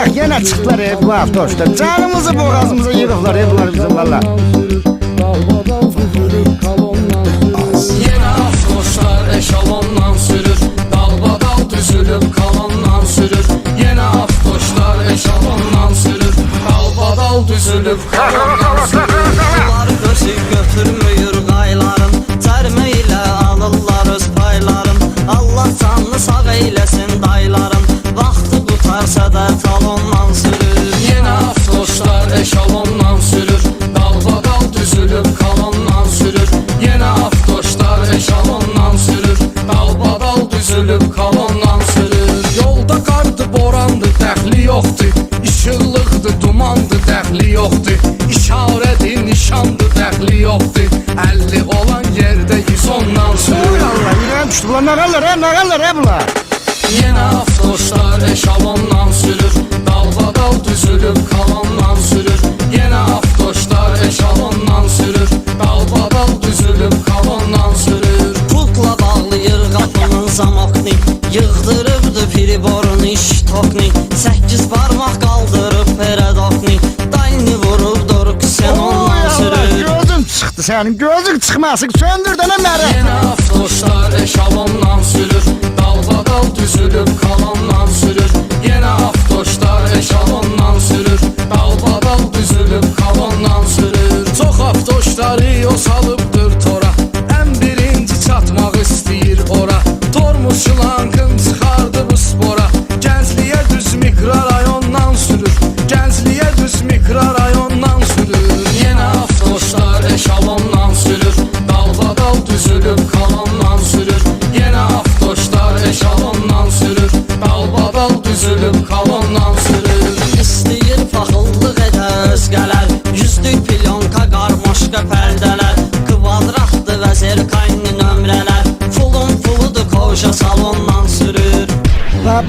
bak yine çıktılar bu avtoşlar. Canımızı boğazımıza yığıqlar bunlar bizim valla. Yine avtoşlar eşalondan sürür, dalbadal düzülüp kalondan sürür. Yine avtoşlar eşalondan sürür, dalbadal düzülüp kalondan sürür. Bunlar gözü götürmüyor qayların, cərmə ilə alırlar öz payların. Allah canlı sağ eylesin dayların, vaxtı qutarsa da talondan sürür. Yine avtoşlar eşalondan sürür, dalbadal düzülüp kalondan sürür. Yine avtoşlar eşalondan sürür, dalbadal düzülüp kalondan sürür. Yolda qardı, borandı, dəxli yoxdu, işıqlıqdı, dumandı, dəxli yoxdu. İşarədi, nişandı, dəxli yoxdu. 50 olan yerdə 110-dan sürür. Uy Allah yüreğim düştü bunlar ne kalır bunlar. Yine avtoşlar eşalondan sürür, dalbadal düzülüp kalondan sürür. Yine avtoşlar eşalondan sürür, dalbadal düzülüp kalondan sürür. Pultla bağlayır qapının zamokni, yığdırıbdı piriborun iş tokni. 8 parmaq qaldırıb peredokni, dayını vurub doruk sen ondan sürür. Gözün çıktı senin gözün çıkmasın söndür de ne mere. Yine avtoşlar eşalondan sürür, dalbadal düzülüp kalondan sürür. Yine avtoşlar eşalondan sürür, dalbadal düzülüp kalondan sürür. Çox avtoşları o salıbdır tora, en birinci çatmaq istəyir ora. Tormuşlankın çıxardı bu spora, Gəncliyə düz mikrorayondan sürür, Gəncliyə düz mikrorayondan sürür. Yine avtoşlar eşalondan sürür, dalbadal düzülüp kalondan sürür. Yine avtoşlar eşalondan sürür, dalbadal düzülüp kalondan sürür. İstəyir paxıllıq edə özgələr, yüzlük pilyonka qarmoşqa pərdələr. Kvadratdı və zerkayni nömrələr, pulun puludur koşa salondan sürür.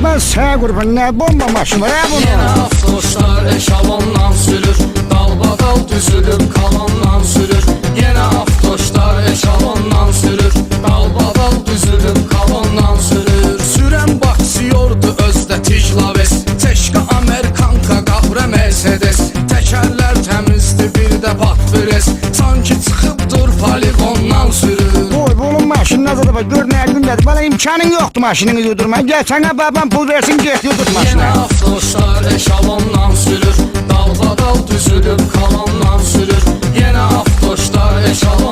Ben sana kurban ne bomba maşını ya bunu. Yine avtoşlar eşalondan sürür, dalbadal düzülüp kalondan sürür. Yine avtoşlar eşalondan sürür, dalbadal düzülüp kalondan sürür. Süren baksıyordu özde tijlaves, Teşka Amerikanka qavrə Mercedes. Tekerler temizdi bir de patfires, sanki çıkıpdır poligondan sürür. Oy bunun maşını nasıl da bak gör ne gündedir. Bana imkanın yoktu maşınını yudurma. Gel sana babam pul versin git yudurt Yine maşını. avtoşlar eşalondan sürür, dalbadal düzülüp kalondan sürür. Yine avtoşlar eşalondan